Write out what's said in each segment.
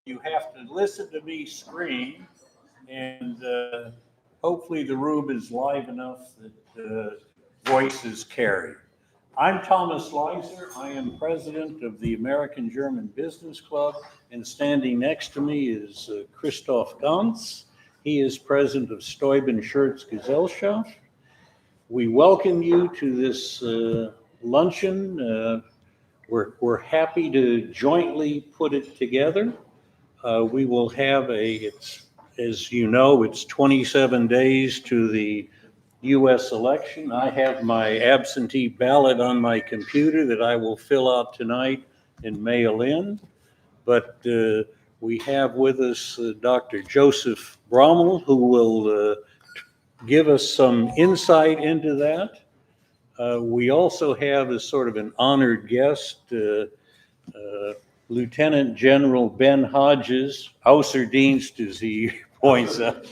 You have to listen to me scream, and hopefully the room is live enough that voices carry. I'm Thomas Leiser. I am president of the American German Business Club, and standing next to me is Christoph Ganz. He is president of Steuben Schurz Gesellschaft. We welcome you to this luncheon. We're happy to jointly put it together. We will have as you know, it's 27 days to the U.S. election. I have my absentee ballot on my computer that I will fill out tonight and mail in. But we have with us Dr. Josef Braml, who will give us some insight into that. We also have as sort of an honored guest, Lieutenant General Ben Hodges, Außerdienst, as he points out,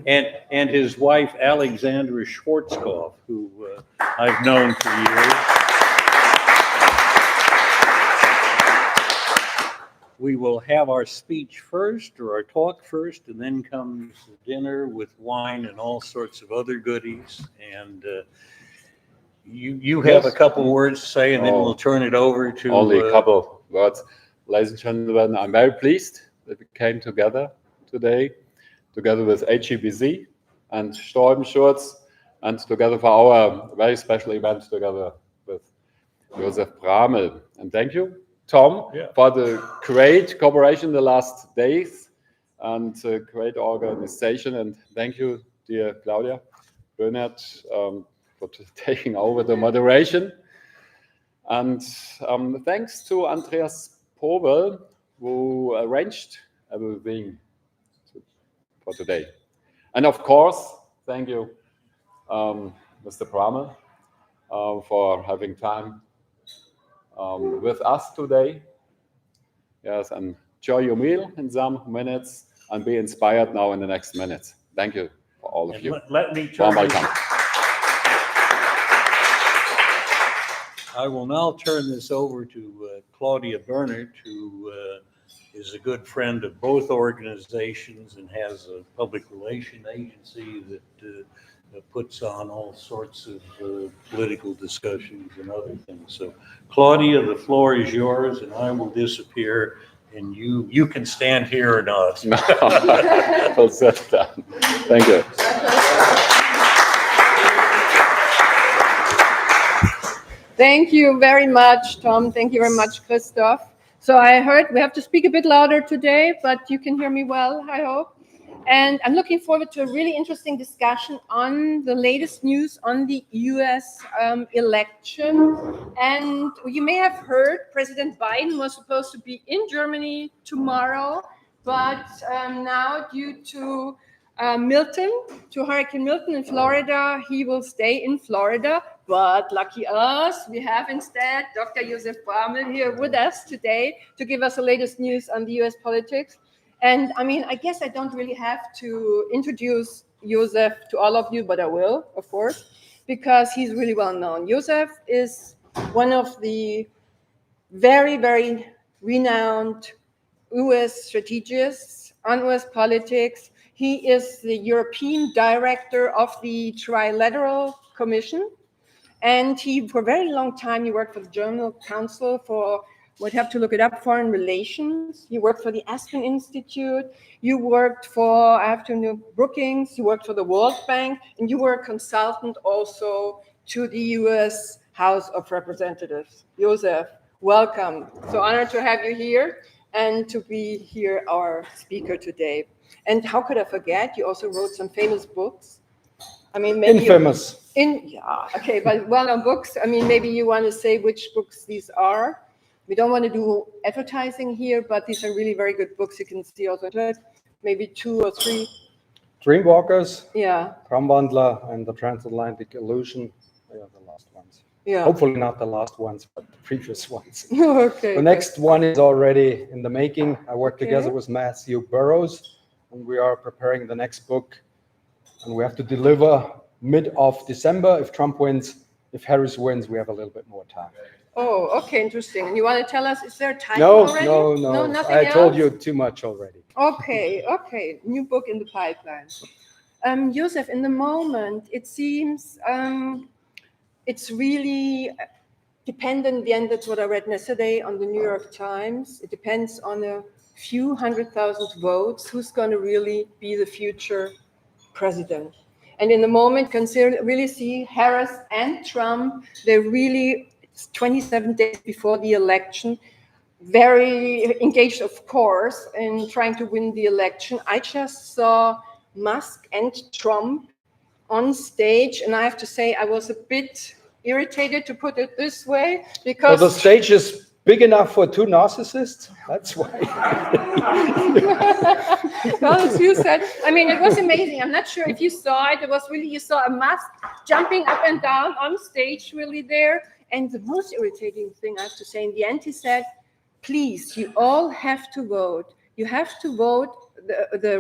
and his wife, Alexandra Schwarzkopf, who I've known for years. We will have our speech first, or our talk first, and then comes dinner with wine and all sorts of other goodies. And you have a couple words to say, and then we'll turn it over to... Only a couple words. Ladies and gentlemen, I'm very pleased that we came together today, together with AGBC and Steuben Schurz, and together for our very special event together with Josef Braml. And thank you, Tom, for the great cooperation the last days and great organization. And thank you, dear Claudia Böhnert, for taking over the moderation. And thanks to Andreas Pobel, who arranged everything for today. And of course, thank you, Mr. Braml, for having time with us today. Yes, and enjoy your meal in some minutes and be inspired now in the next minutes. Thank you for all of you. Let me turn welcome. I will now turn this over to Claudia Böhnert, who is a good friend of both organizations and has a public relation agency that puts on all sorts of political discussions and other things. So, Claudia, the floor is yours, and I will disappear, and you can stand here or not. I'll sit down. Thank you. Thank you very much, Tom. Thank you very much, Christoph. So I heard we have to speak a bit louder today, but you can hear me well, I hope. And I'm looking forward to a really interesting discussion on the latest news on the US election. And you may have heard President Biden was supposed to be in Germany tomorrow, but now due to Hurricane Milton in Florida, he will stay in Florida. But lucky us, we have instead Dr. Josef Braml here with us today to give us the latest news on the US politics. And I mean, I guess I don't really have to introduce Josef to all of you, but I will, of course, because he's really well known. Josef is one of the very, very renowned US strategists on US politics. He is the European director of the Trilateral Commission. And for a very long time, he worked for the German Council for, would have to look it up, Foreign Relations. You worked for the Aspen Institute. You worked for, I have to know, Brookings. You worked for the World Bank. And you were a consultant also to the US House of Representatives. Josef, welcome. So honored to have you here and to be here, our speaker today. And how could I forget? You also wrote some famous books. I mean, maybe infamous. Okay, but well-known books. I mean, maybe you want to say which books these are. We don't want to do advertising here, but these are really very good books. You can see also maybe 2 or 3. Dreamwalkers, yeah, Traumwandler, and the Transatlantic Illusion. They are the last ones. Yeah. Hopefully not the last ones, but the previous ones. Okay. The next one is already in the making. I work together with Matthew Burrows, and we are preparing the next book. And we have to deliver mid of December if Trump wins. if Harris wins, we have a little bit more time. Oh, okay, interesting. And you want to tell us, is there time No, already? no. Nothing I told else? you too much already. Okay. New book in the pipeline. Josef, in the moment, it seems it's really dependent, again, that's what I read yesterday on the New York Times. It depends on a few 100,000 votes who's going to really be the future president. And in the moment, really see Harris and Trump, they're really 27 days before the election, very engaged, of course, in trying to win the election. I just saw Musk and Trump on stage, and I have to say I was a bit irritated, to put it this way, So because the stage is big enough for two narcissists? That's why. well, as you said, I mean, it was amazing. I'm not sure if you saw it. It was really, you saw a Musk jumping up and down on stage, really there. And the most irritating thing, I have to say, in the end, he said, please, you all have to vote. You have to vote the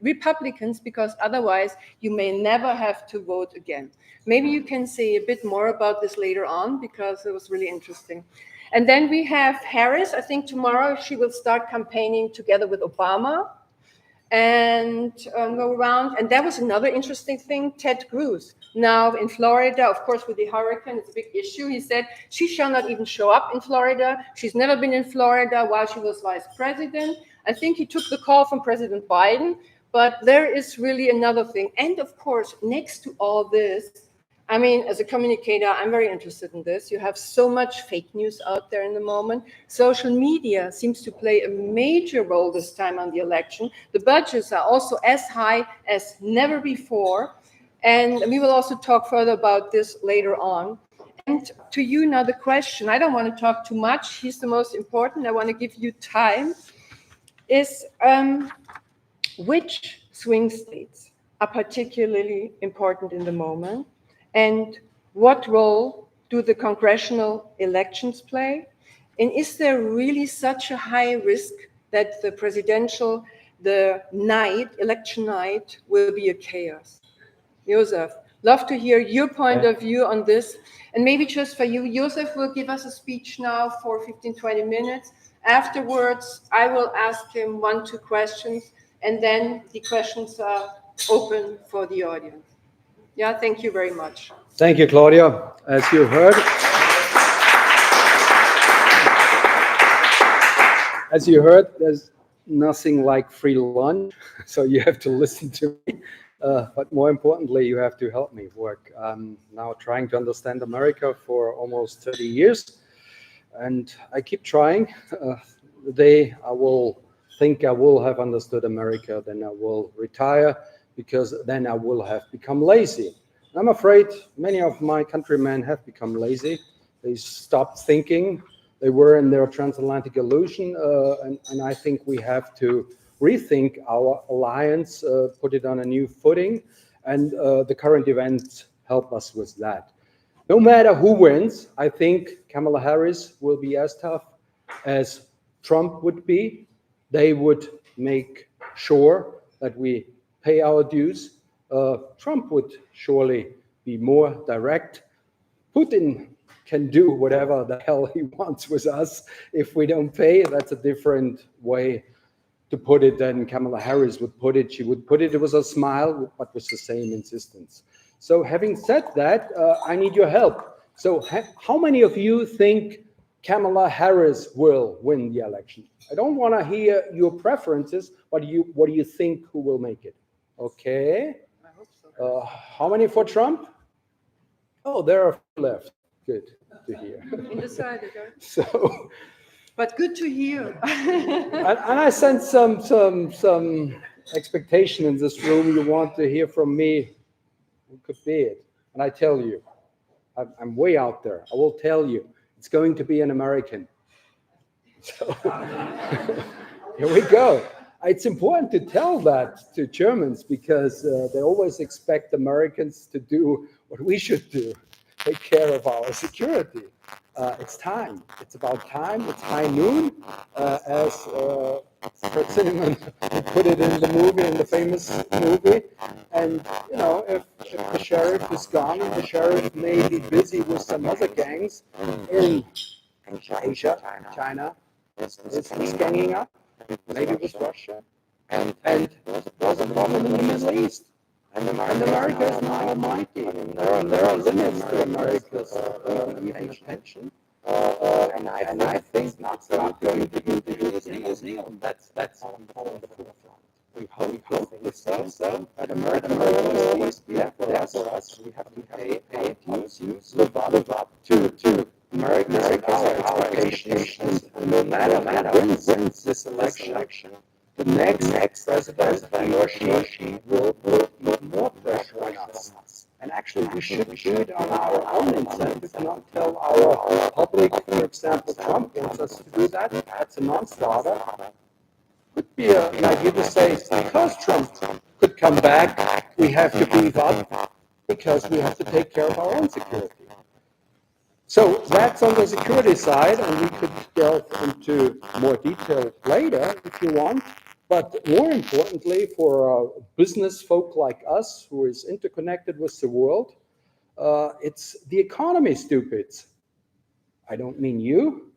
Republicans, because otherwise you may never have to vote again. Maybe you can say a bit more about this later on, because it was really interesting. And then we have Harris. I think tomorrow she will start campaigning together with Obama and go around. And that was another interesting thing, Ted Cruz. Now in Florida, of course, with the hurricane, it's a big issue. He said she shall not even show up in Florida. She's never been in Florida while she was vice president. I think he took the call from President Biden, but there is really another thing. And of course, next to all this, I mean, as a communicator, I'm very interested in this. You have so much fake news out there in the moment. Social media seems to play a major role this time on the election. The budgets are also as high as never before. And we will also talk further about this later on. And to you now, the question, I don't want to talk too much. He's the most important. I want to give you time. Is which swing states are particularly important in the moment? And what role do the congressional elections play? And is there really such a high risk that the election night will be a chaos? Josef, love to hear your point of view on this. And maybe just for you, Josef will give us a speech now for 15, 20 minutes. Afterwards, I will ask him 1-2 questions, and then the questions are open for the audience. Yeah, thank you very much. Thank you, Claudia. As you heard, there's nothing like free lunch, so you have to listen to me. But more importantly, you have to help me work. I'm now trying to understand America for almost 30 years, and I keep trying. The day I will think I will have understood America, then I will retire, because then I will have become lazy. I'm afraid many of my countrymen have become lazy. They stopped thinking. They were in their transatlantic illusion, and I think we have to rethink our alliance, put it on a new footing, and the current events help us with that. No matter who wins, I think Kamala Harris will be as tough as Trump would be. They would make sure that we pay our dues. Trump would surely be more direct. Putin can do whatever the hell he wants with us if we don't pay. That's a different way to put it than Kamala Harris would put it. She would put it with a smile, but with the same insistence. So having said that, I need your help. So how many of you think Kamala Harris will win the election? I don't want to hear your preferences, but what do you think who will make it? Okay. I hope so. How many for Trump? Oh, there are a few left. Good to hear. Undecided, huh? So, but good to hear. and I sense some expectation in this room. You want to hear from me. Who could be it? And I tell you, I'm way out there. I will tell you, it's going to be an American. So here we go. It's important to tell that to Germans, because they always expect Americans to do what we should do, take care of our security. It's time. It's about time. It's high noon, as Kurt Cinnamon put it in the movie, in the famous movie. And, you know, if the sheriff is gone, the sheriff may be busy with some other gangs in Asia, China is ganging up, maybe with Russia. And there's a problem in the Middle East. And America is now almighty. There are limits to America's attention. And I think not going to do this deal. That's on the forefront. We hope this so. But America will always be there for us. We have to pay dues, live up to America's expectations. And no matter who wins this election, the next president, he or she will put more pressure on us. And actually, we should do it on our own incentive. We cannot tell our public, for example, Trump wants us to do that. That's a non-starter. Could be an idea to say, because Trump could come back, we have to beef up because we have to take care of our own security. So that's on the security side, and we could delve into more detail later if you want. But more importantly, for business folk like us, who is interconnected with the world, it's the economy, stupids. I don't mean you,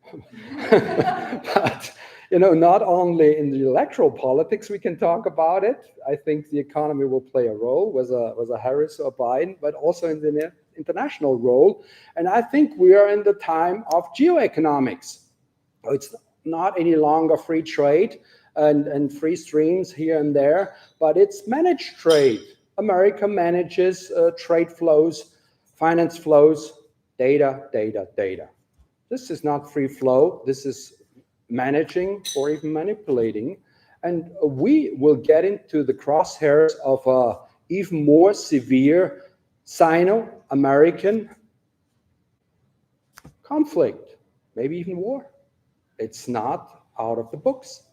but you know, not only in the electoral politics we can talk about it. I think the economy will play a role, whether Harris or Biden, but also in the international role. And I think we are in the time of geoeconomics. It's not any longer free trade and free streams here and there, but it's managed trade. America manages trade flows, finance flows, data. This is not free flow. This is managing or even manipulating. And we will get into the crosshairs of a even more severe Sino-American conflict, maybe even war. It's not out of the books.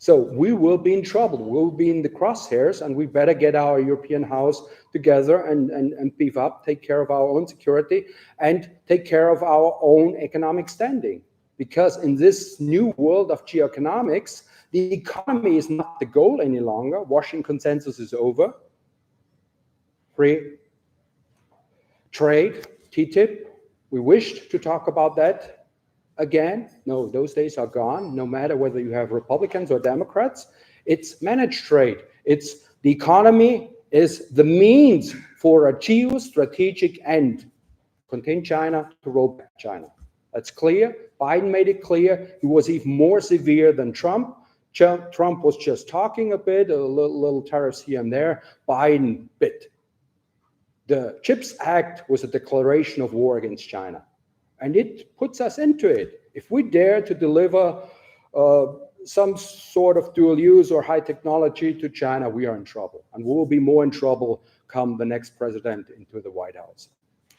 So we will be in trouble. We'll be in the crosshairs, and we better get our European house together and beef up, take care of our own security, and take care of our own economic standing. Because in this new world of geoeconomics, the economy is not the goal any longer. Washington Consensus is over. Free trade, TTIP, we wished to talk about that again. No, those days are gone. No matter whether you have Republicans or Democrats, it's managed trade. It's the economy is the means for a geostrategic end. Contain China, to roll back China. That's clear. Biden made it clear. He was even more severe than Trump. Trump was just talking a bit, a little tariffs here and there. Biden bit. The CHIPS Act was a declaration of war against China. And it puts us into it. If we dare to deliver some sort of dual use or high technology to China, we are in trouble. And we will be more in trouble come the next president into the White House.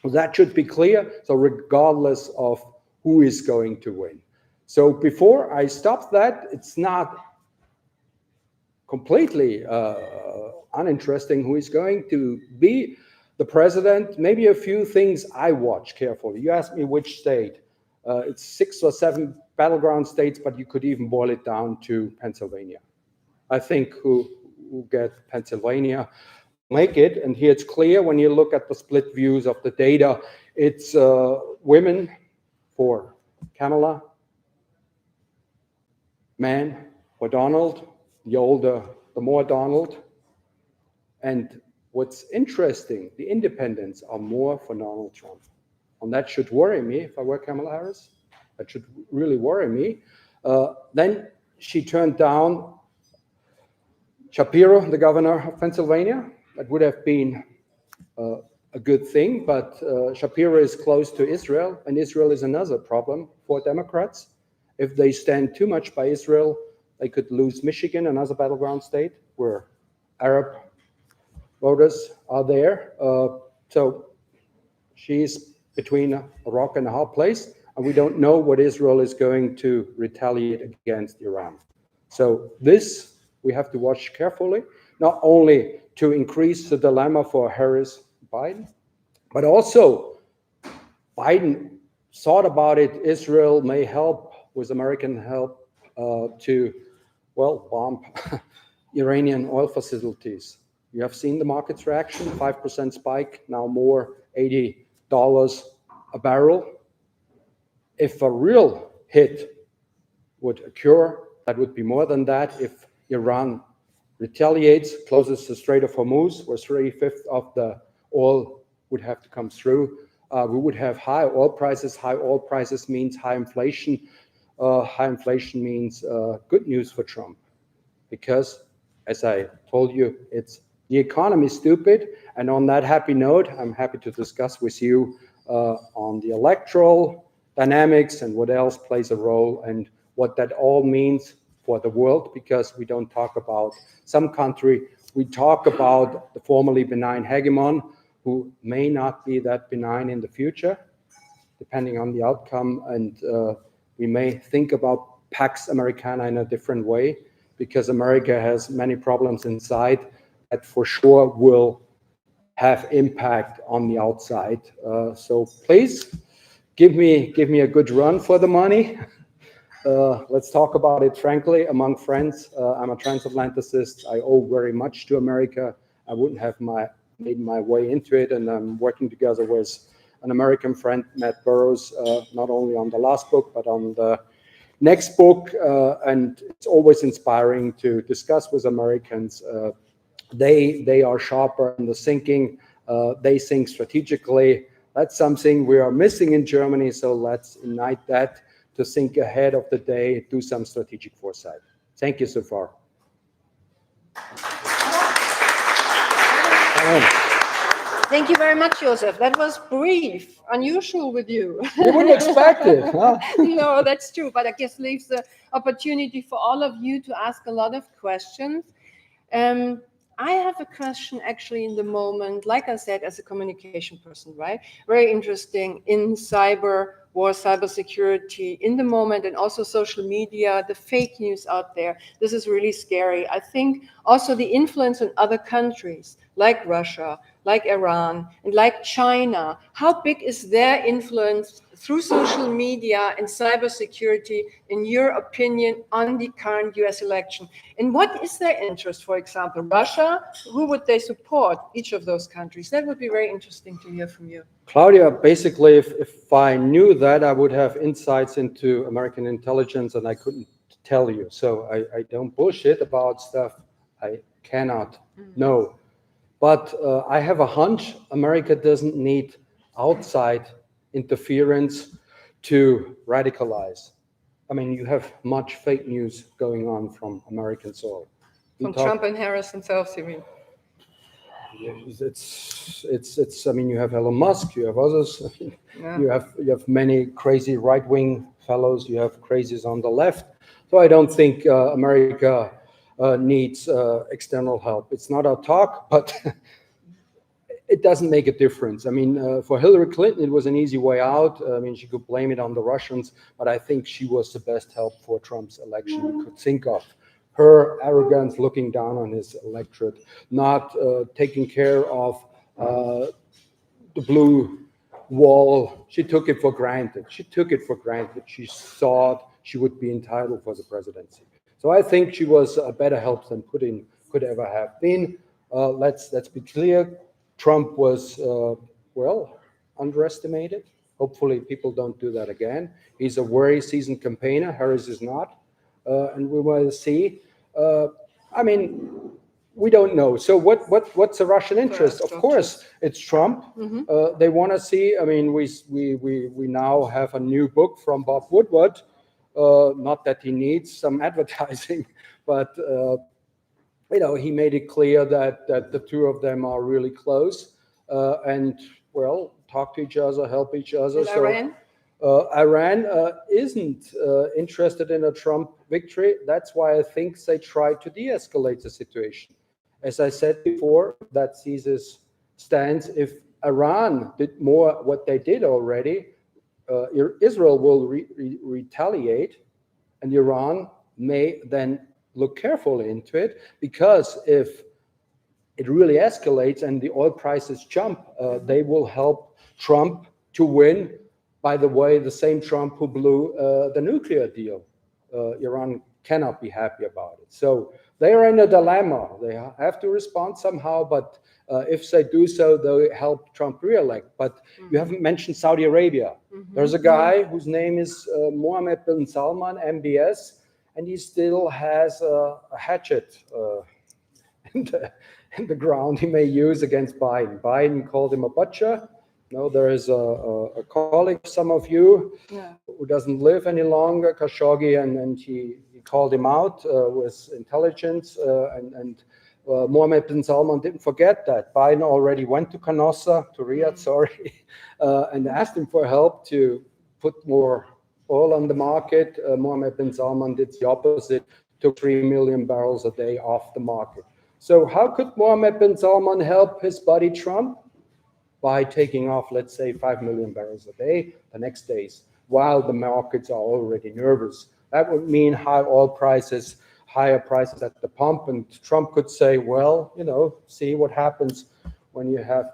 So that should be clear. So regardless of who is going to win. So before I stop that, it's not completely uninteresting who is going to be the president. Maybe a few things I watch carefully. You asked me which state. It's 6 or 7 battleground states, but you could even boil it down to Pennsylvania. I think who get Pennsylvania make it. And here it's clear when you look at the split views of the data. It's women for Kamala, men for Donald, the older, the more Donald. And what's interesting, the independents are more for Donald Trump. And that should worry me if I were Kamala Harris. That should really worry me. Then she turned down Shapiro, the governor of Pennsylvania. That would have been a good thing, but Shapiro is close to Israel, and Israel is another problem for Democrats. If they stand too much by Israel, they could lose Michigan, another battleground state where Arab voters are there. So she's between a rock and a hard place, and we don't know what Israel is going to retaliate against Iran. So this we have to watch carefully, not only to increase the dilemma for Harris Biden, but also Biden thought about it. Israel may help with American help to well, bomb Iranian oil facilities. You have seen the market's reaction, 5% spike, now more, $80 a barrel. If a real hit would occur, that would be more than that. If Iran retaliates, closes the Strait of Hormuz, where 3/5 of the oil would have to come through, we would have high oil prices. High oil prices means high inflation. High inflation means good news for Trump, because, as I told you, it's the economy is stupid. And on that happy note, I'm happy to discuss with you on the electoral dynamics and what else plays a role and what that all means for the world, because we don't talk about some country. We talk about the formerly benign hegemon, who may not be that benign in the future, depending on the outcome. And we may think about Pax Americana in a different way, because America has many problems inside that for sure will have impact on the outside. So please give me a good run for the money. Let's talk about it frankly among friends. I'm a transatlanticist. I owe very much to America. I wouldn't have made my way into it, and I'm working together with an American friend, Matt Burrows, not only on the last book, but on the next book. And it's always inspiring to discuss with Americans. They are sharper in the thinking. They think strategically. That's something we are missing in Germany. So let's ignite that to think ahead of the day, do some strategic foresight. Thank you so far. Thank you very much, Josef. That was brief, unusual with you. You wouldn't expect it, huh? No, that's true. But I guess leaves the opportunity for all of you to ask a lot of questions. I have a question actually in the moment, like I said, as a communication person, right? Very interesting in cyber war, cybersecurity in the moment, and also social media, the fake news out there. This is really scary. I think also the influence on other countries like Russia, like Iran, and like China. How big is their influence through social media and cybersecurity, in your opinion, on the current US election? And what is their interest, for example? Russia, who would they support, each of those countries? That would be very interesting to hear from you. Claudia, basically, if I knew that, I would have insights into American intelligence, and I couldn't tell you. So I don't bullshit about stuff I cannot know. But I have a hunch America doesn't need outside interference to radicalize. I mean, you have much fake news going on from American soil. From Trump and Harris themselves, you mean? It's. I mean, you have Elon Musk, you have others. Yeah. You have many crazy right-wing fellows. You have crazies on the left. So I don't think America needs external help. It's not our talk, but it doesn't make a difference. I mean, for Hillary Clinton, it was an easy way out. I mean, she could blame it on the Russians, but I think she was the best help for Trump's election you could think of. Her arrogance, looking down on his electorate, not taking care of the blue wall. She took it for granted. She thought she would be entitled for the presidency. So I think she was a better help than Putin could ever have been. Let's be clear. Trump was, underestimated. Hopefully people don't do that again. He's a very seasoned campaigner. Harris is not. And we will see. I mean, we don't know. So what's the Russian interest? Of course, it's Trump. They want to see. I mean, we now have a new book from Bob Woodward. Not that he needs some advertising, but he made it clear that the two of them are really close and talk to each other, help each other. And Iran? Iran isn't interested in a Trump victory. That's why I think they try to de-escalate the situation. As I said before, that CEST stands. If Iran did more what they did already, Israel will retaliate, and Iran may then look carefully into it, because if it really escalates and the oil prices jump, they will help Trump to win. By the way, the same Trump who blew the nuclear deal. Iran cannot be happy about it. So they are in a dilemma. They have to respond somehow, but if they do so, they help Trump re-elect. But you haven't mentioned Saudi Arabia. There's a guy whose name is Mohammed bin Salman, MBS, and he still has a hatchet in the ground he may use against Biden. Biden called him a butcher. No, there is a colleague of some of you who doesn't live any longer, Khashoggi, and he called him out with intelligence. And Mohammed bin Salman didn't forget that. Biden already went to Canossa, to Riyadh, sorry, and asked him for help to put more oil on the market. Mohammed bin Salman did the opposite, took 3 million barrels a day off the market. So how could Mohammed bin Salman help his buddy Trump? By taking off, let's say, 5 million barrels a day the next days, while the markets are already nervous. That would mean high oil prices, higher prices at the pump, and Trump could say, well, see what happens when you have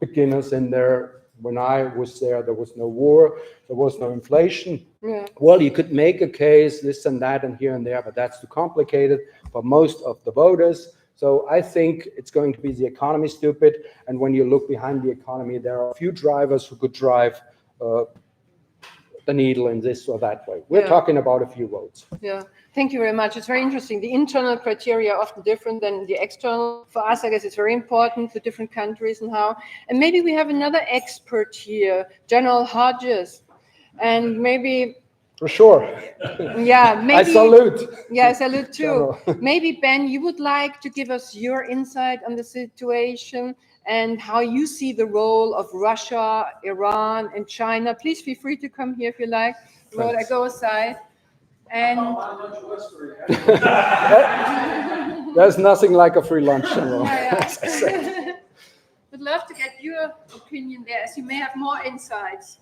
beginners in there. When I was there was no war, there was no inflation. Yeah. Well, you could make a case, this and that and here and there, but that's too complicated for most of the voters. So I think it's going to be the economy stupid. And when you look behind the economy, there are a few drivers who could drive the needle in this or that way. We're talking about a few votes. Yeah, thank you very much. It's very interesting. The internal criteria are often different than the external. For us, I guess it's very important, the different countries and how. And maybe we have another expert here, General Hodges. And maybe... For sure. Yeah, maybe. I salute. Yeah, I salute too. Maybe, Ben, you would like to give us your insight on the situation and how you see the role of Russia, Iran, and China. Please feel free to come here if you like. Well, I go aside. And there's nothing like a free lunch. Would love to get your opinion there, as you may have more insights.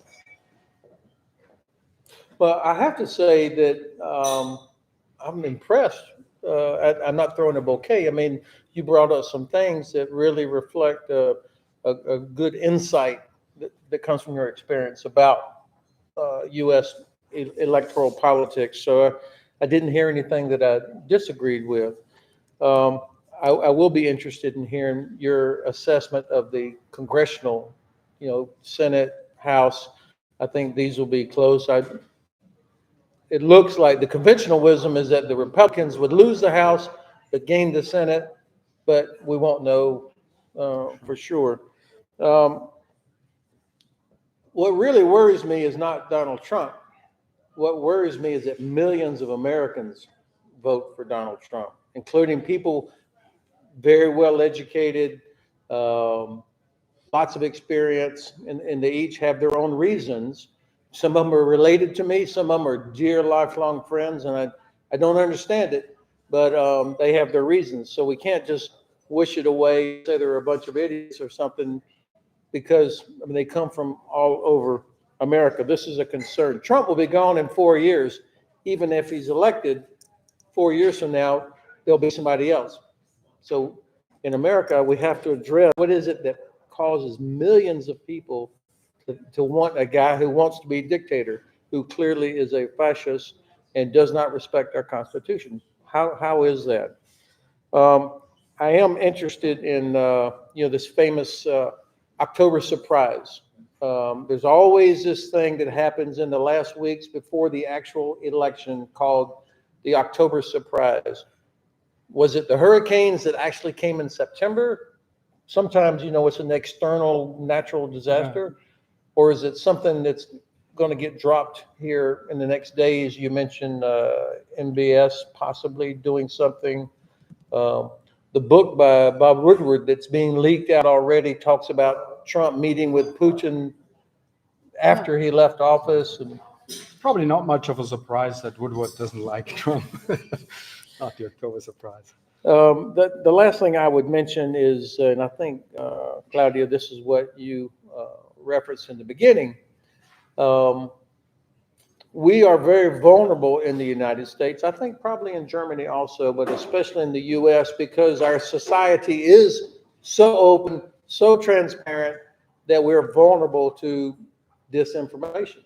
Well, I have to say that I'm impressed. I'm not throwing a bouquet. I mean, you brought up some things that really reflect a good insight that comes from your experience about U.S. electoral politics. So I didn't hear anything that I disagreed with. I will be interested in hearing your assessment of the congressional, Senate, House. I think these will be close. It looks like the conventional wisdom is that the Republicans would lose the House but gain the Senate, but we won't know for sure. What really worries me is not Donald Trump. What worries me is that millions of Americans vote for Donald Trump, including people very well educated, lots of experience, and they each have their own reasons. Some of them are related to me. Some of them are dear lifelong friends, and I don't understand it, but they have their reasons. So we can't just wish it away, say they're a bunch of idiots or something, because they come from all over America. This is a concern. Trump will be gone in 4 years. Even if he's elected 4 years from now, there'll be somebody else. So in America, we have to address what is it that causes millions of people to want a guy who wants to be dictator, who clearly is a fascist and does not respect our Constitution. How is that? I am interested in this famous October surprise. There's always this thing that happens in the last weeks before the actual election called the October surprise. Was it the hurricanes that actually came in September? Sometimes, it's an external natural disaster. Or is it something that's going to get dropped here in the next days? You mentioned NBS possibly doing something. The book by Bob Woodward that's being leaked out already talks about Trump meeting with Putin after he left office. And probably not much of a surprise that Woodward doesn't like Trump. Not the October surprise. The last thing I would mention is, and I think, Claudia, this is what you referenced in the beginning. We are very vulnerable in the United States. I think probably in Germany also, but especially in the U.S. because our society is so open, so transparent that we're vulnerable to disinformation.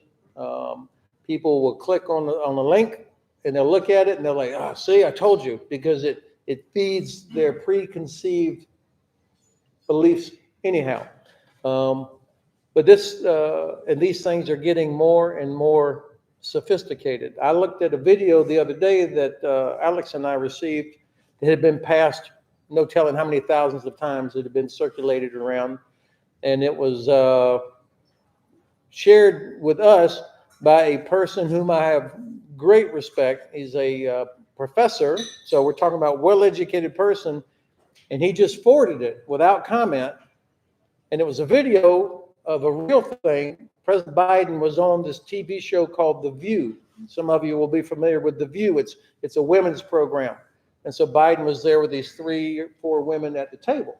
People will click on the link and they'll look at it and they're like, oh, see, I told you, because it feeds their preconceived beliefs anyhow. But this, and these things are getting more and more sophisticated. I looked at a video the other day that Alex and I received. It had been passed, no telling how many thousands of times it had been circulated around. And it was shared with us by a person whom I have great respect. He's a professor, so we're talking about well-educated person, and he just forwarded it without comment. And it was a video of a real thing. President Biden was on this TV show called The View. Some of you will be familiar with The View. It's a women's program. And so Biden was there with these 3 or 4 women at the table.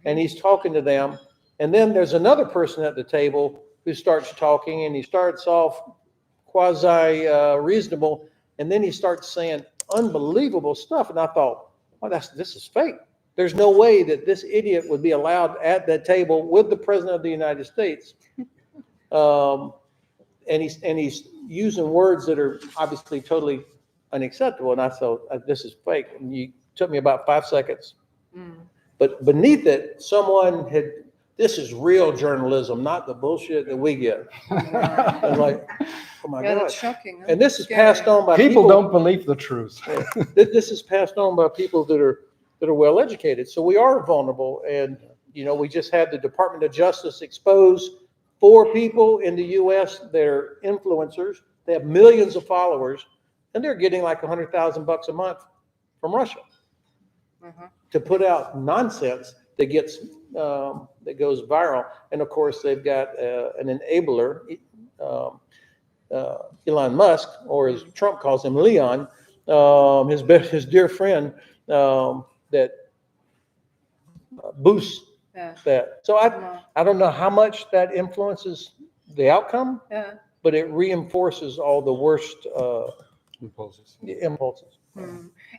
And he's talking to them. And then there's another person at the table who starts talking, and he starts off quasi-reasonable, and then he starts saying unbelievable stuff. And I thought, oh, this is fake. There's no way that this idiot would be allowed at that table with the President of the United States. And he's using words that are obviously totally unacceptable. And I thought, this is fake. And it took me about 5 seconds. But beneath it, someone had, this is real journalism, not the bullshit that we get. I was like, oh my God. That's shocking. Huh? And this is passed on by People don't believe the truth. This is passed on by people that are well educated. So we are vulnerable. And, you know, we just had the Department of Justice expose 4 people in the US that are influencers. They have millions of followers, and they're getting like $100,000 a month from Russia to put out nonsense that gets that goes viral. And of course, they've got an enabler, Elon Musk, or as Trump calls him, Leon, his dear friend, that boosts that. So I don't know how much that influences the outcome, but it reinforces all the worst impulses.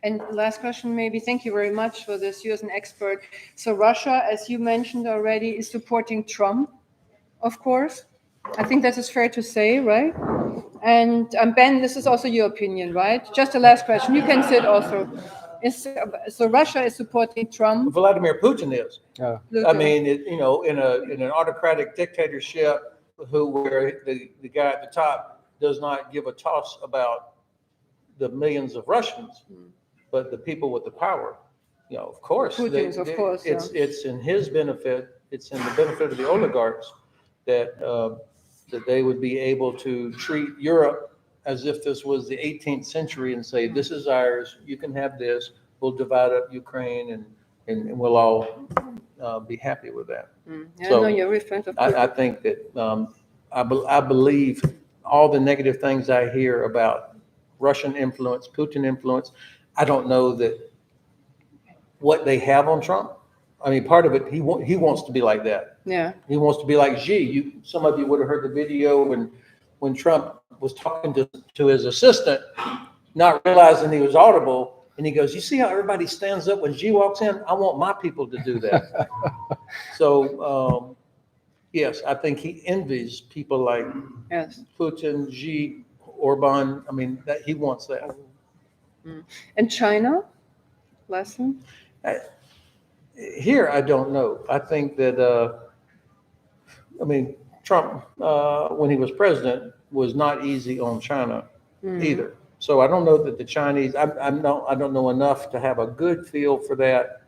And last question, maybe. Thank you very much for this. You as an expert. So Russia, as you mentioned already, is supporting Trump, of course. I think that is fair to say, right? And Ben, this is also your opinion, right? Just the last question. You can sit also. So Russia is supporting Trump. Vladimir Putin is. I mean, in an autocratic dictatorship, where the guy at the top does not give a toss about the millions of Russians, but the people with the power, of course, it's in his benefit. It's in the benefit of the oligarchs that they would be able to treat Europe as if this was the 18th century and say, this is ours, you can have this, we'll divide up Ukraine, and we'll all be happy with that. So you're I think that I believe all the negative things I hear about Russian influence, Putin influence. I don't know that what they have on Trump. I mean, part of it, he wants to be like that. Yeah. He wants to be like Xi. Some of you would have heard the video when Trump was talking to his assistant, not realizing he was audible, and he goes, "You see how everybody stands up when Xi walks in? I want my people to do that." So, yes, I think he envies people like Putin, Xi, Orban. I mean, that he wants that. And China, lesson? Here, I don't know. I think that, Trump, when he was president, was not easy on China either. So I don't know that the Chinese, I don't know enough to have a good feel for that.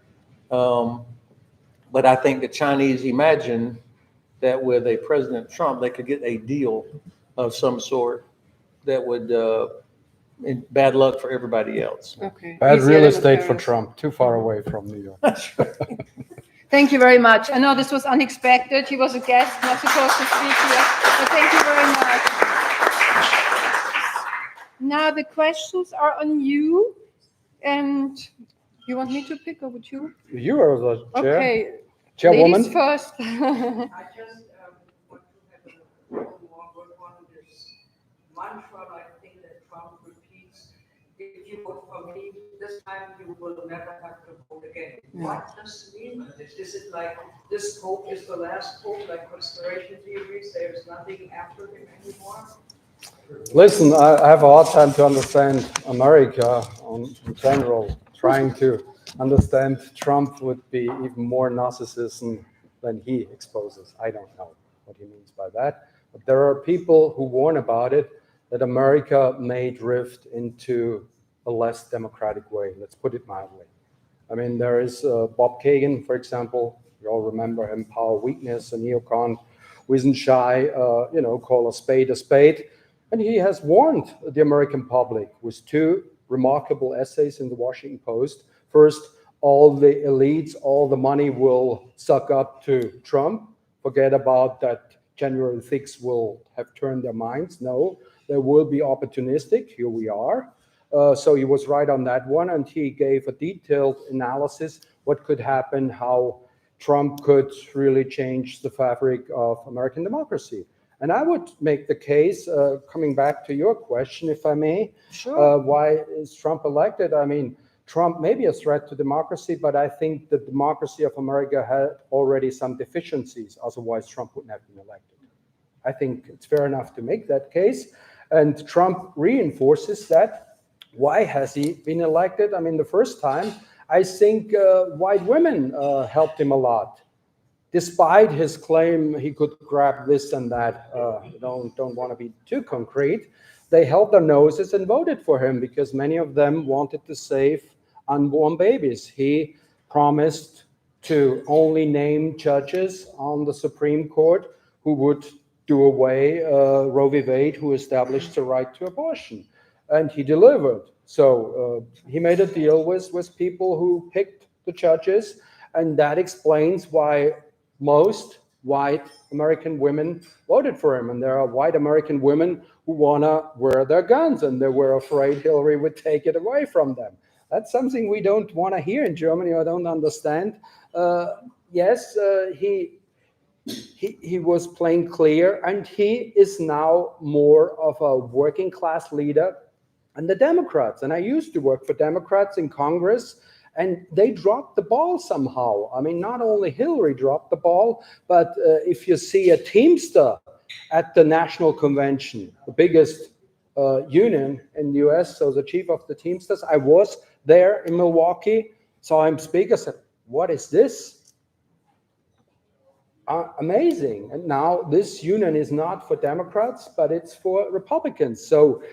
But I think the Chinese imagine that with a President Trump, they could get a deal of some sort that would, bad luck for everybody else. Okay. Bad real estate for Trump, too far away from New York. That's right. Thank you very much. I know this was unexpected. He was a guest, not supposed to speak here, but thank you very much. Now the questions are on you, and you want me to pick, or would you? You are the chair. Okay. Chairwoman. Ladies first. I just want to have a little more work on this mantra. I think that Trump repeats, if you vote for me, this time you will never have to vote again. What does it mean? Is it like this hope is the last hope, like conspiracy theories, there's nothing after him anymore? Listen, I have a hard time to understand America in general. Trying to understand Trump would be even more narcissism than he exposes. I don't know what he means by that. But there are people who warn about it, that America may drift into a less democratic way. Let's put it mildly. I mean, there is Bob Kagan, for example. You all remember him, Power Weakness, a neocon who isn't shy, call a spade a spade. And he has warned the American public with two remarkable essays in the Washington Post. First, all the elites, all the money will suck up to Trump. Forget about that January 6th will have turned their minds. No, they will be opportunistic. Here we are. So he was right on that one, and he gave a detailed analysis what could happen, how Trump could really change the fabric of American democracy. And I would make the case, coming back to your question, if I may, Sure. why is Trump elected? I mean, Trump may be a threat to democracy, but I think the democracy of America had already some deficiencies. Otherwise, Trump wouldn't have been elected. I think it's fair enough to make that case. And Trump reinforces that. Why has he been elected? I mean, the first time, I think white women helped him a lot. Despite his claim he could grab this and that, don't want to be too concrete, they held their noses and voted for him because many of them wanted to save unborn babies. He promised to only name judges on the Supreme Court who would do away Roe v. Wade, who established the right to abortion. And he delivered. So he made a deal with people who picked the judges, and that explains why most white American women voted for him. And there are white American women who want to wear their guns, and they were afraid Hillary would take it away from them. That's something we don't want to hear in Germany or don't understand. Yes, he was playing clear, and he is now more of a working class leader. And the Democrats, and I used to work for Democrats in Congress, and they dropped the ball somehow. I mean, not only Hillary dropped the ball, but if you see a Teamster at the National Convention, the biggest union in the US, so the chief of the Teamsters, I was there in Milwaukee, saw him speak. I said, what is this? Amazing. And now this union is not for Democrats, but it's for Republicans. So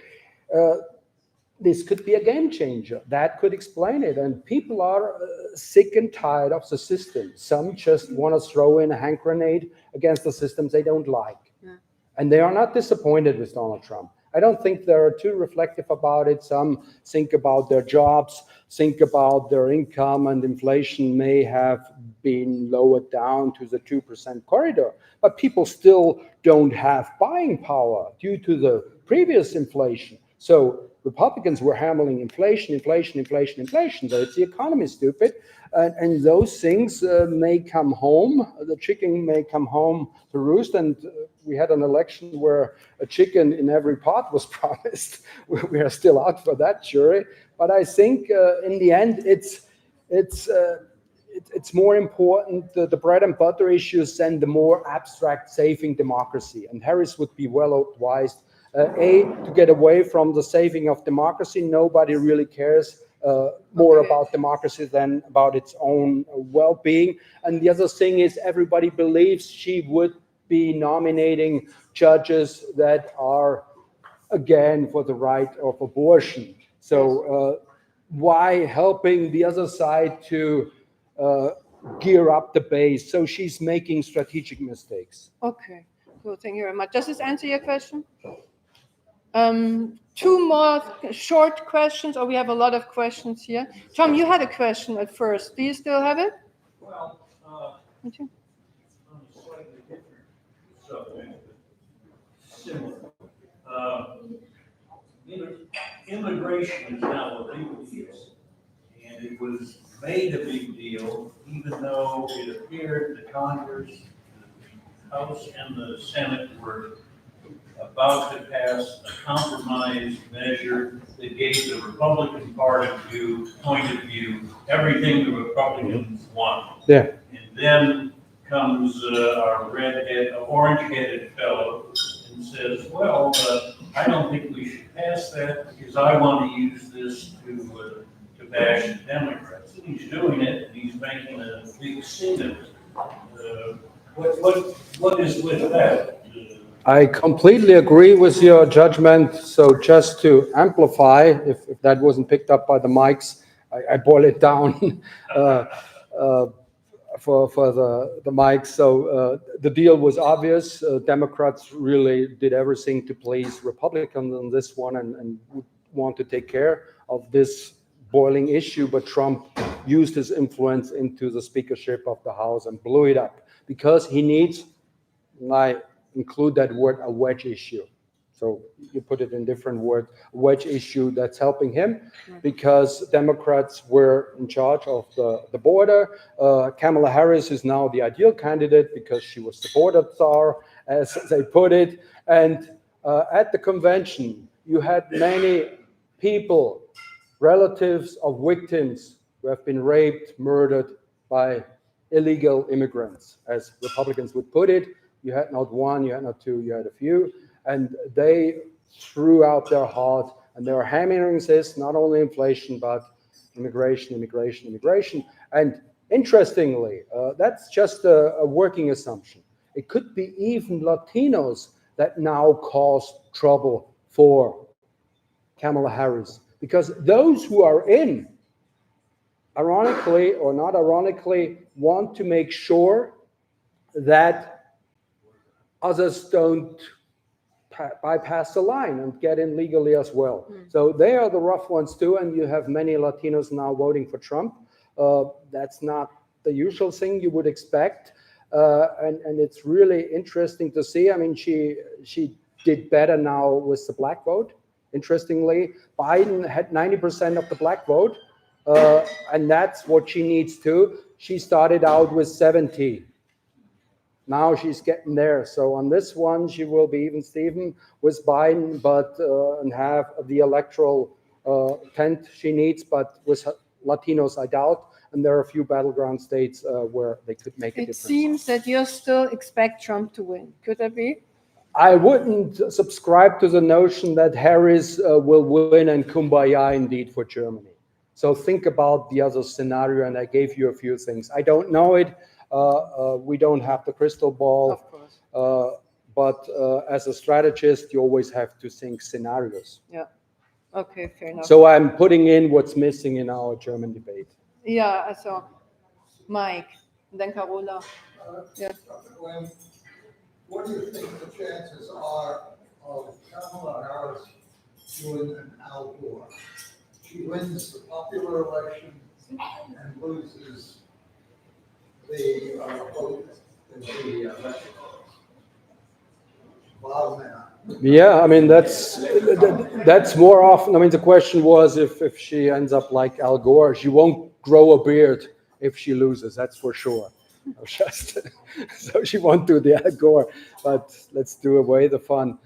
this could be a game changer. That could explain it. And people are sick and tired of the system. Some just want to throw in a hand grenade against the systems they don't like. Yeah. And they are not disappointed with Donald Trump. I don't think they're too reflective about it. Some think about their jobs, think about their income, and inflation may have been lowered down to the 2% corridor. But people still don't have buying power due to the previous inflation. So Republicans were hammering inflation. So it's the economy, stupid. And those things may come home. The chicken may come home to roost. And we had an election where a chicken in every pot was promised. We are still out for that jury. But I think in the end, it's more important, the bread and butter issues, than the more abstract saving democracy. And Harris would be well advised, to get away from the saving of democracy. Nobody really cares more about democracy than about its own well-being. And the other thing is, everybody believes she would be nominating judges that are, again, for the right of abortion. So why helping the other side to gear up the base? So she's making strategic mistakes. Okay, cool. Thank you very much. Does this answer your question? Two more short questions, or we have a lot of questions here. Tom, you had a question at first. Do you still have it? Well, on a slightly different subject, but similar. Immigration is now a big deal, and it was made a big deal, even though it appeared the Congress, the House, and the Senate were about to pass a compromise measure that gave the Republican point of view, everything the Republicans want. Yeah. And then comes our orange-headed fellow and says, well, I don't think we should pass that because I want to use this to bash the Democrats. He's doing it, and he's making a big scene of it. What is with that? I completely agree with your judgment. So just to amplify, if that wasn't picked up by the mics, I boil it down for the mics. So the deal was obvious. Democrats really did everything to please Republicans on this one and would want to take care of this boiling issue, but Trump used his influence into the speakership of the House and blew it up because he needs, and I include that word, a wedge issue. So you put it in different words, a wedge issue that's helping him because Democrats were in charge of the border. Kamala Harris is now the ideal candidate because she was the border czar, as they put it. And at the convention, you had many people, relatives of victims who have been raped, murdered by illegal immigrants, as Republicans would put it. You had not one, you had not two, you had a few. And they threw out their heart, and they were hammering this, not only inflation, but immigration, immigration, immigration. And interestingly, that's just a working assumption. It could be even Latinos that now cause trouble for Kamala Harris, because those who are in, ironically or not ironically, want to make sure that others don't bypass the line and get in legally as well. So they are the rough ones too, and you have many Latinos now voting for Trump. That's not the usual thing you would expect, and it's really interesting to see. I mean, she did better now with the black vote. Interestingly, Biden had 90% of the black vote, and that's what she needs to. She started out with 70. Now she's getting there. So on this one, she will be even Steven with Biden, but and have the electoral tent she needs. But with Latinos, I doubt. And there are a few battleground states where they could make a difference. It seems that you still expect Trump to win. Could that be? I wouldn't subscribe to the notion that Harris will win and kumbaya indeed for Germany. So think about the other scenario, and I gave you a few things. I don't know it. We don't have the crystal ball. Of course. But as a strategist, you always have to think scenarios. Yeah. Okay, fair enough. So I'm putting in what's missing in our German debate. Yeah, also Mike, then Carola. Yeah. What do you think the chances are of Kamala Harris doing an Al Gore? She wins the popular election and loses the vote in the election. Bottom line. Yeah, I mean that's more often. I mean, the question was if she ends up like Al Gore, she won't grow a beard if she loses. That's for sure. Just so she won't do the Al Gore, but let's do away the fun.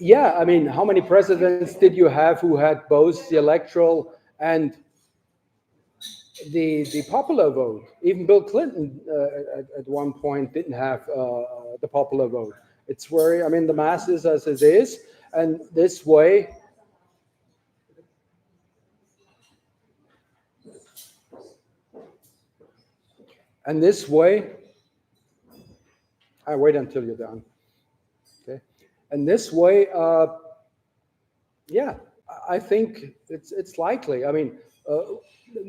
Yeah, I mean, how many presidents did you have who had both the electoral and the popular vote? Even Bill Clinton at one point didn't have the popular vote. It's very, I mean, the math is as it is, and this way. And this way, I wait until you're done. Okay, and this way, yeah, I think it's likely. I mean,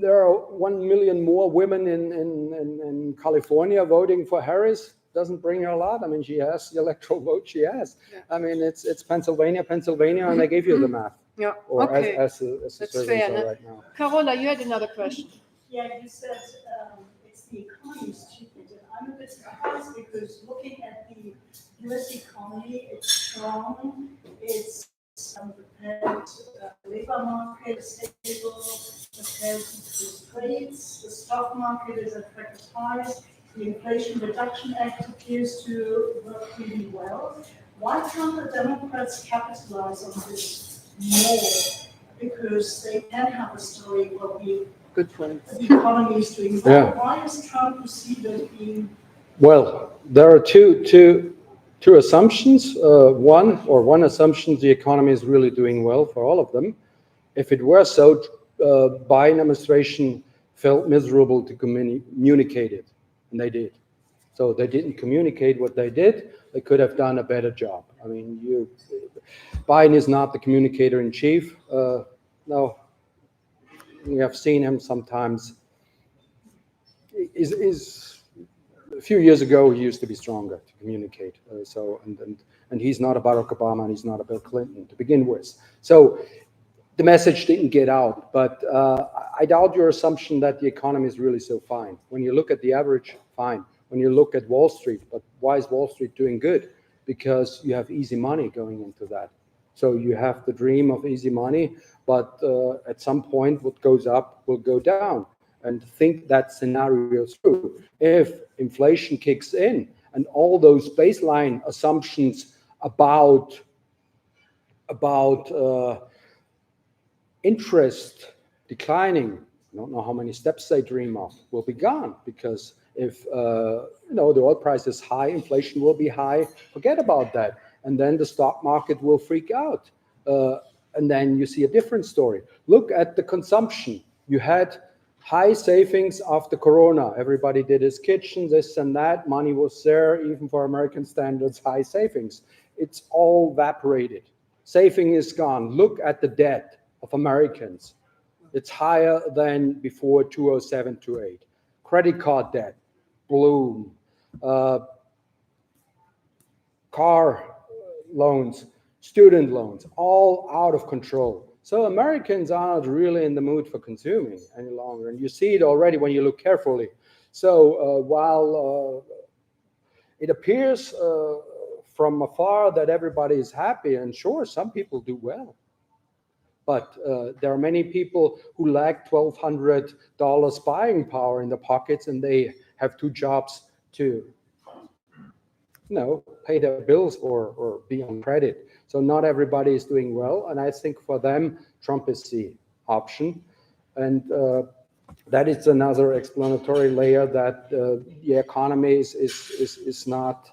there are 1 million more women in California voting for Harris. Doesn't bring her a lot. I mean, she has the electoral vote she has. Yeah. I mean, it's Pennsylvania, and I gave you the math. Yeah. Or okay. as the That's surveys fair. are right now. Carola, you had another question. Yeah, you said it's the economy is stupid. And I'm a bit surprised because looking at the US economy, it's strong, it's prepared, labor market is stable, prepared to increase rates, the stock market is at record highs, the Inflation Reduction Act appears to work really well. Why can't the Democrats capitalize on this more? Because they can have a story where Good point. the economy is doing well. Yeah. Why is Trump perceived as being? Well, there are two two assumptions. One assumption, the economy is really doing well for all of them. If it were so, Biden administration felt miserable to communicate it, and they did. So they didn't communicate what they did. They could have done a better job. I mean, Biden is not the communicator in chief. No, we have seen him sometimes. A few years ago, he used to be stronger to communicate. And he's not a Barack Obama, and he's not a Bill Clinton to begin with. So the message didn't get out. But I doubt your assumption that the economy is really so fine. When you look at the average, fine. When you look at Wall Street, but why is Wall Street doing good? Because you have easy money going into that. So you have the dream of easy money, but at some point, what goes up will go down. And think that scenario through. If inflation kicks in and all those baseline assumptions about interest declining, I don't know how many steps they dream of, will be gone. Because if the oil price is high, inflation will be high, forget about that. And then the stock market will freak out. And then you see a different story. Look at the consumption. You had high savings after Corona. Everybody did his kitchen, this and that. Money was there, even for American standards, high savings. It's all evaporated. Saving is gone. Look at the debt of Americans. It's higher than before 2007, 2008. Credit card debt, boom. Car loans, student loans, all out of control. So Americans are not really in the mood for consuming any longer. And you see it already when you look carefully. So while it appears from afar that everybody is happy, and sure, some people do well. But there are many people who lack $1,200 buying power in their pockets, and they have two jobs to pay their bills or be on credit. So not everybody is doing well, and I think for them, Trump is the option. And that is another explanatory layer that the economy is not,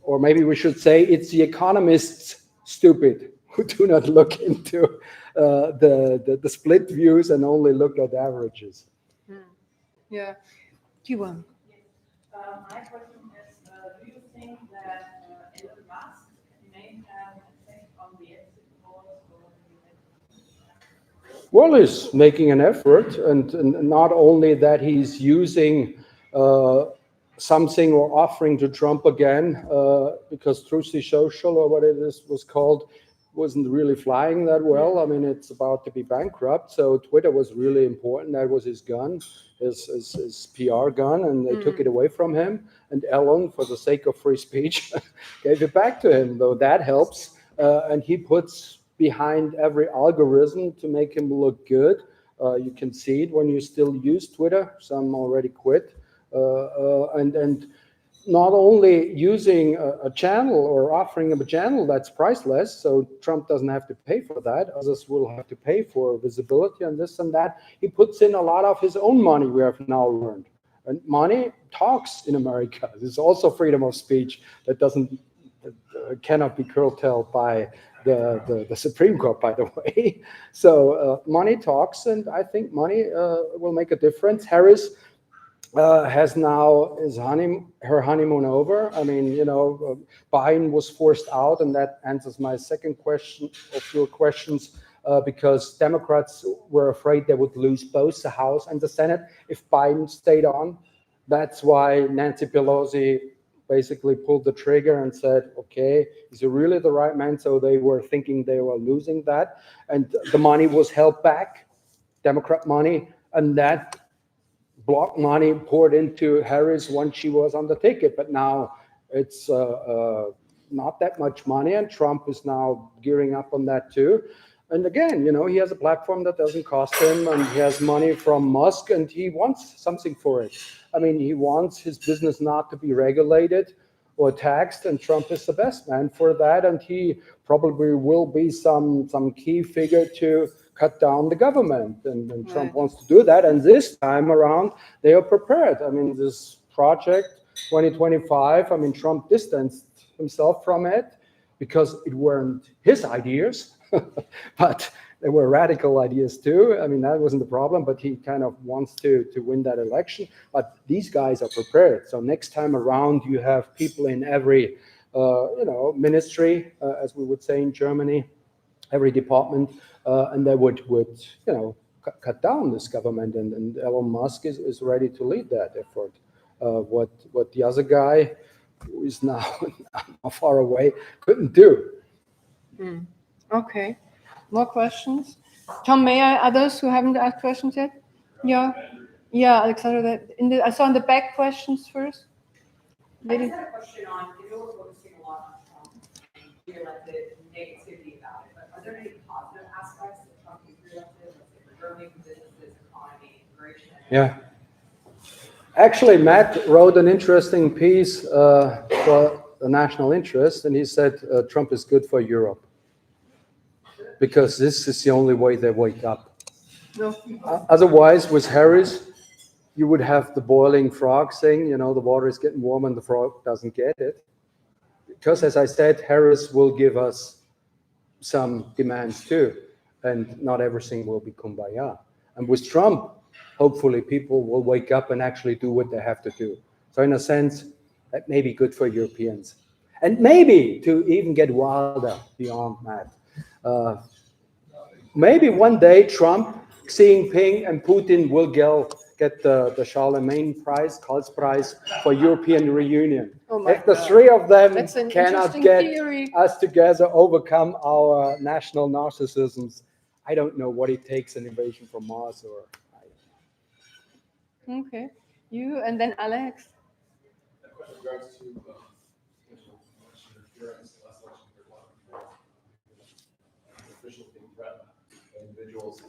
or maybe we should say it's the economists stupid who do not look into the split views and only look at averages. Yeah. Kiwan. My question is, do you think that Elon Musk may have an effect on the exit polls? Well, he's making an effort, and not only that, he's using something or offering to Trump again, because Truth Social, or what it was called, wasn't really flying that well. I mean, it's about to be bankrupt, so Twitter was really important. That was his gun, his PR gun, and they took it away from him. And Elon, for the sake of free speech, gave it back to him, though that helps. And he puts behind every algorithm to make him look good. You can see it when you still use Twitter. Some already quit. And not only using a channel or offering him a channel that's priceless, so Trump doesn't have to pay for that. Others will have to pay for visibility and this and that. He puts in a lot of his own money, we have now learned. And money talks in America. There's also freedom of speech that cannot be curtailed by the Supreme Court, by the way. So money talks, and I think money will make a difference. Harris has now her honeymoon over. I mean, Biden was forced out, and that answers my second question of your questions, because Democrats were afraid they would lose both the House and the Senate if Biden stayed on. That's why Nancy Pelosi basically pulled the trigger and said, okay, is he really the right man? So they were thinking they were losing that. And the money was held back, Democrat money, and that block money poured into Harris once she was on the ticket. But now it's not that much money, and Trump is now gearing up on that too. And again, he has a platform that doesn't cost him, and he has money from Musk, and he wants something for it. I mean, he wants his business not to be regulated or taxed, and Trump is the best man for that. And he probably will be some key figure to cut down the government, and Trump wants to do that. And this time around, they are prepared. I mean, this project 2025, I mean, Trump distanced himself from it because it weren't his ideas, but there were radical ideas too. I mean, that wasn't the problem, but he kind of wants to win that election. But these guys are prepared. So next time around, you have people in every, ministry, as we would say in Germany, every department, and they would cut down this government. And Elon Musk is ready to lead that effort. What the other guy, who is now far away, couldn't do. Okay. More questions? Tom, others who haven't asked questions yet? Yeah, Alexander. I saw in the back questions first. I just had a question on, we're focusing a lot on Trump and reelected, negativity about it, but are there any positive aspects of Trump being reelected, let's say for Germany, for businesses, economy, immigration? Yeah. Actually, Matt wrote an interesting piece for the national interest, and he said Trump is good for Europe because this is the only way they wake up. No. Otherwise, with Harris, you would have the boiling frog thing, the water is getting warm and the frog doesn't get it. Because, as I said, Harris will give us some demands too, and not everything will be kumbaya. And with Trump, hopefully people will wake up and actually do what they have to do. So in a sense, that may be good for Europeans. And maybe to even get wilder beyond that. Maybe one day Trump, Xi Jinping, and Putin will get the Charlemagne Prize, Karlspreis for European reunion. If the three of them cannot get us together, overcome our national narcissisms, I don't know what it takes, an invasion from Mars or... Okay. You and then Alex.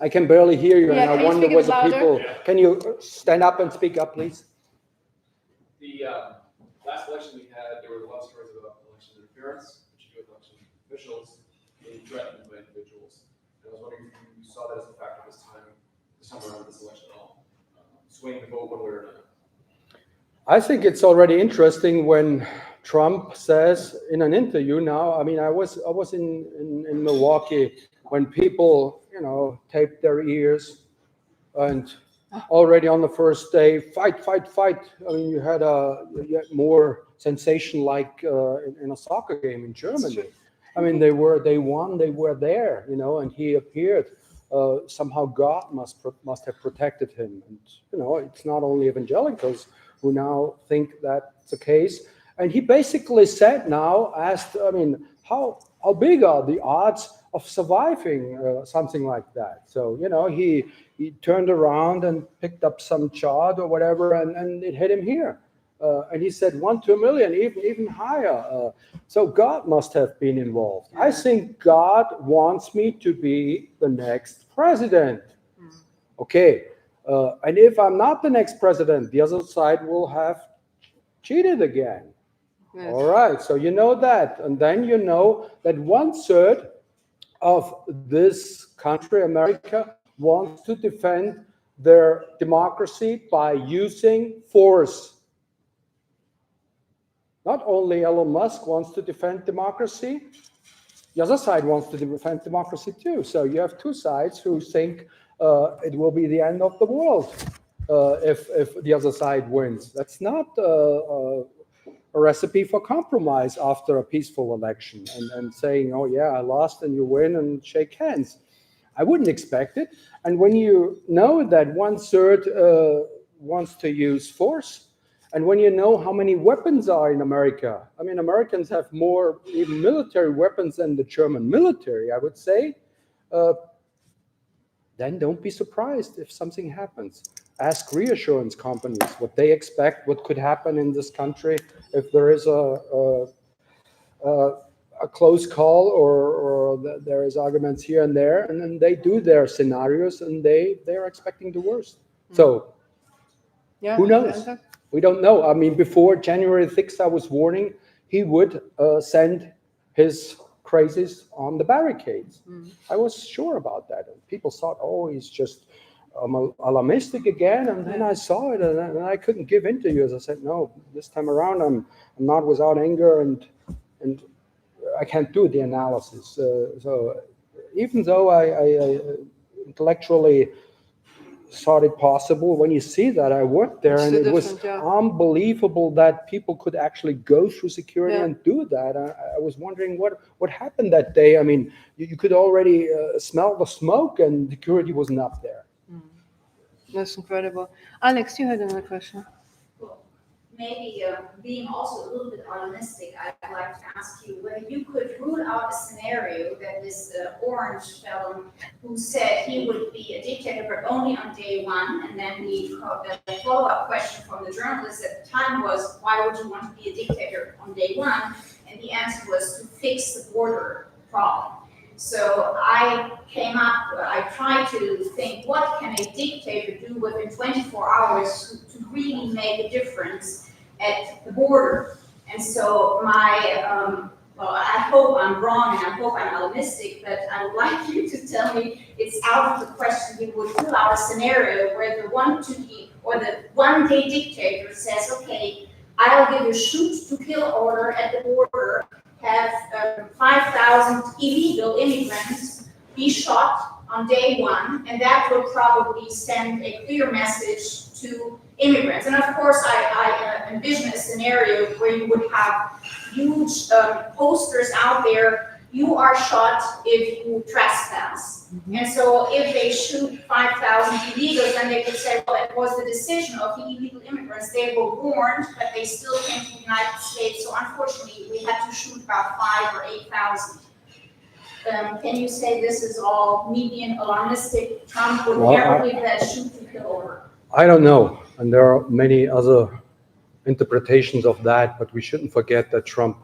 I can barely hear you, Yeah, and I wonder whether people... Can you stand up and speak up, please? The last election we had, there were a lot of stories about election interference, particularly election officials being threatened by individuals. And I was wondering if you saw that as a factor this time around this election at all, swaying the vote one way or another. I think it's already interesting when Trump says in an interview now. I mean, I was in Milwaukee when people taped their ears, and already on the first day, fight. I mean, you had more sensation like in a soccer game in Germany. I mean, they won, they were there, and he appeared. Somehow God must have protected him, and it's not only evangelicals who now think that's the case. And he basically said asked, how big are the odds of surviving something like that? So, he turned around and picked up some chart or whatever, and it hit him here. And he said 1 to 1 million, even higher. So God must have been involved. I think God wants me to be the next president. Okay. And if I'm not the next president, the other side will have cheated again. Yes. All right. So you know that. And then you know that 1/3 of this country, America, wants to defend their democracy by using force. Not only Elon Musk wants to defend democracy, the other side wants to defend democracy too. So you have two sides who think it will be the end of the world if the other side wins. That's not a recipe for compromise after a peaceful election and saying, oh yeah, I lost and you win and shake hands. I wouldn't expect it. And when you know that 1/3 wants to use force, and when you know how many weapons are in America, I mean, Americans have more even military weapons than the German military, I would say, then don't be surprised if something happens. Ask reassurance companies what they expect, what could happen in this country if there is a close call or there is arguments here and there, and then they do their scenarios and they're expecting the worst. So who knows? We don't know. I mean, before January 6th, I was warning he would send his crazies on the barricades. I was sure about that. And people thought, oh, he's just alarmistic again. And then I saw it and I couldn't give interviews. I said, no, this time around, I'm not without anger. And, and I can't do the analysis. So even though I intellectually thought it possible, when you see that, I worked there, It's and so it was different, yeah. unbelievable that people could actually go through security Yeah. and do that. I was wondering what happened that day. I mean, you could already smell the smoke, and security wasn't up there. That's incredible. Alex, you had another question. Maybe being also a little bit optimistic, I'd like to ask you whether you could rule out a scenario that this orange fellow who said he would be a dictator but only on day one, and then the follow-up question from the journalist at the time was, why would you want to be a dictator on day one? And the answer was to fix the border problem. So I tried to think, what can a dictator do within 24 hours to really make a difference at the border? And so I hope I'm wrong and I hope I'm optimistic, but I would like you to tell me it's out of the question you would rule out a scenario where the one-day dictator says, okay, I'll give a shoot-to-kill order at the border, have 5,000 illegal immigrants be shot on day one, and that would probably send a clear message to immigrants. And of course, I envision a scenario where you would have huge posters out there, you are shot if you trespass. And so if they shoot 5,000 illegals, then they could say, well, it was the decision of the illegal immigrants. They were warned, but they still came to the United States. So unfortunately, we had to shoot about 5,000 or 8,000. Can you say this is all me being alarmistic? Trump would never give that shoot-to-kill order. I don't know, and there are many other interpretations of that, but we shouldn't forget that Trump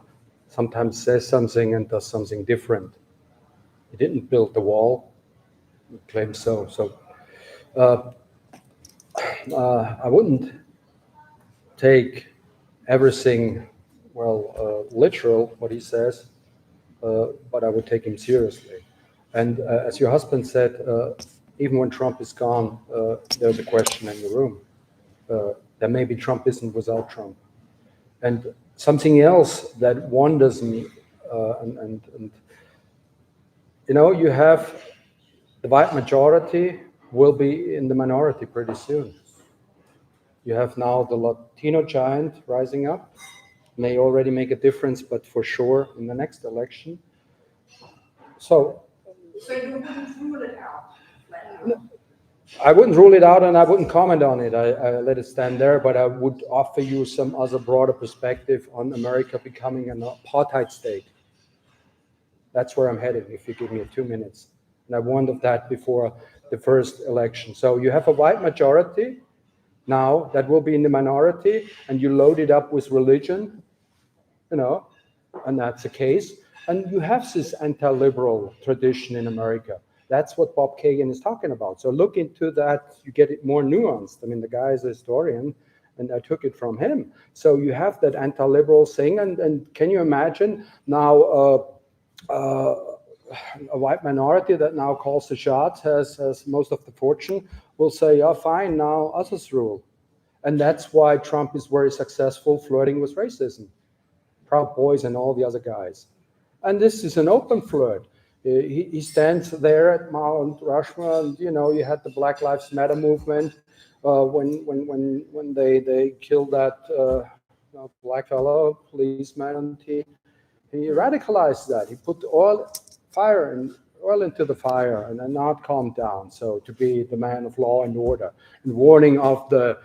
sometimes says something and does something different. He didn't build the wall, he claims so. So I wouldn't take everything, literal, what he says, but I would take him seriously. And as your husband said, even when Trump is gone, there's a question in the room. That maybe Trump isn't without Trump. And something else that wonders me, and you have the white majority will be in the minority pretty soon. You have now the Latino giant rising up, may already make a difference, but for sure in the next election. So you wouldn't rule it out? I wouldn't rule it out and I wouldn't comment on it. I let it stand there, but I would offer you some other broader perspective on America becoming an apartheid state. That's where I'm headed if you give me 2 minutes. And I warned of that before the first election. So you have a white majority now that will be in the minority, and you load it up with religion, and that's the case. And you have this anti-liberal tradition in America. That's what Bob Kagan is talking about. So look into that, you get it more nuanced. I mean, the guy is a historian, and I took it from him. So you have that anti-liberal thing, and can you imagine now a white minority that now calls the shots, has most of the fortune, will say, oh, fine, now others rule. And that's why Trump is very successful flirting with racism. Proud Boys and all the other guys. And this is an open flirt. He stands there at Mount Rushmore, and you had the Black Lives Matter movement when they killed that black fellow policeman, and he radicalized that. He put oil into the fire and then not calmed down. So to be the man of law and order and warning of the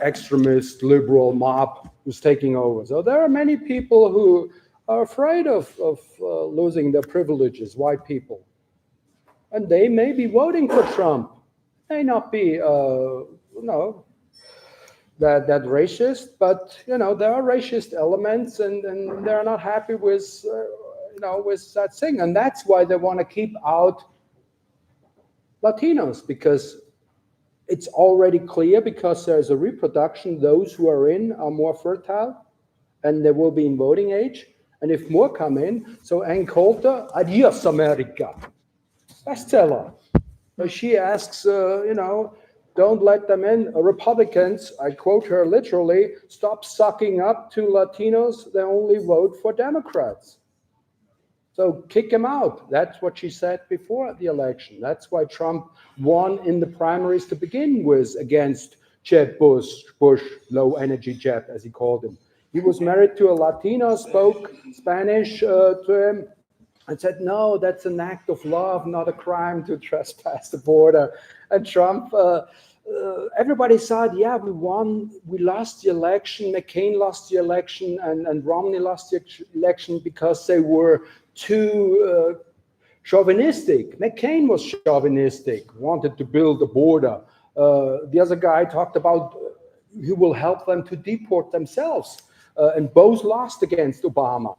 extremist liberal mob who's taking over. So there are many people who are afraid of losing their privileges, white people. And they may be voting for Trump. May not be, that racist, but, there are racist elements and they're not happy with, with that thing. And that's why they want to keep out Latinos, because it's already clear, because there's a reproduction, those who are in are more fertile and they will be in voting age. And if more come in, so Ann Coulter, Adios America, bestseller. So she asks, don't let them in. Republicans, I quote her literally, stop sucking up to Latinos. They only vote for Democrats. So kick them out. That's what she said before the election. That's why Trump won in the primaries to begin with against Jeb Bush, low energy Jeb, as he called him. He was married to a Latina, spoke Spanish to him, and said, no, that's an act of love, not a crime to trespass the border. And Trump, everybody said, yeah, we won, we lost the election, McCain lost the election, and Romney lost the election because they were too chauvinistic. McCain was chauvinistic, wanted to build a border. The other guy talked about he will help them to deport themselves, and both lost against Obama.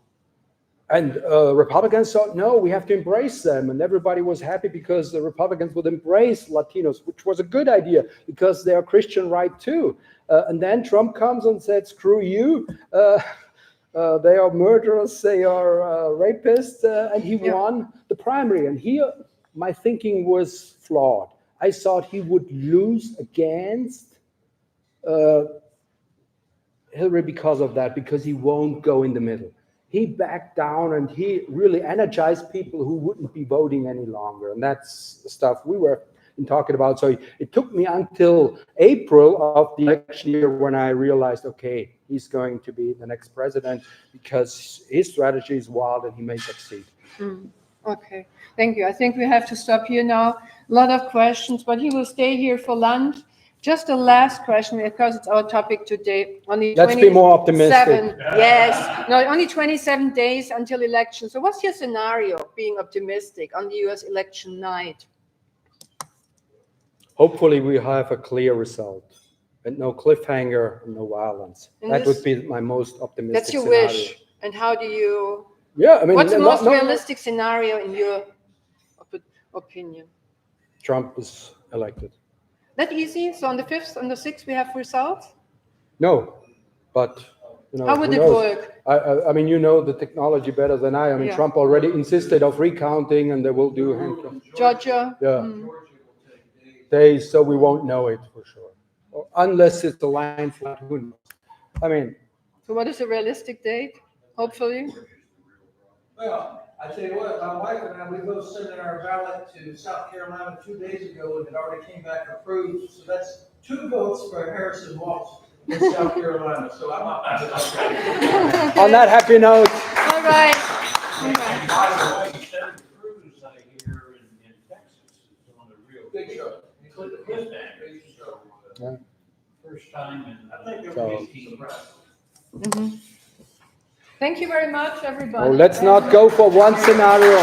And Republicans thought, no, we have to embrace them. And everybody was happy because the Republicans would embrace Latinos, which was a good idea because they are Christian right too. And then Trump comes and said, screw you. They are murderers, they are rapists, and he won the primary. And here, my thinking was flawed. I thought he would lose against Hillary because of that, because he won't go in the middle. He backed down and he really energized people who wouldn't be voting any longer. And that's the stuff we were talking about. So it took me until April of the election year when I realized, okay, he's going to be the next president because his strategy is wild and he may succeed. Okay, thank you. I think we have to stop here now. A lot of questions, but he will stay here for lunch. Just a last question, because it's our topic today. Only Let's be more optimistic. Yes, no, only 27 days until election. So what's your scenario, being optimistic on the US election night? Hopefully we have a clear result and no cliffhanger and no violence. And that this- would be my most optimistic That's your scenario. wish. And how do you, Yeah, I mean, what's the most no, realistic scenario in your opinion? Trump is elected. That easy? So on the 5th, on the 6th, we have results? No, but you know, How would who it knows? work? I mean, you know the technology better than I. I mean, Yeah. Trump already insisted of recounting, and they will do handcuff. Georgia? Yeah, days, so we won't know it for sure, or unless it's a landslide. Who knows? I mean, So what is a realistic date? Hopefully? Well, I tell you what, my wife and I, we both sent in our ballot to South Carolina 2 days ago, and it already came back approved. So that's 2 votes for Harrison Walsh in South Carolina. So I'm not. on that happy note. All right. And by the way, Senator Cruz, I hear in Texas, is on a real Big show. cliffhanger. So, Yeah. first time in, I think So- 15 years. Thank you very much, everybody. Oh, let's not go for one scenario.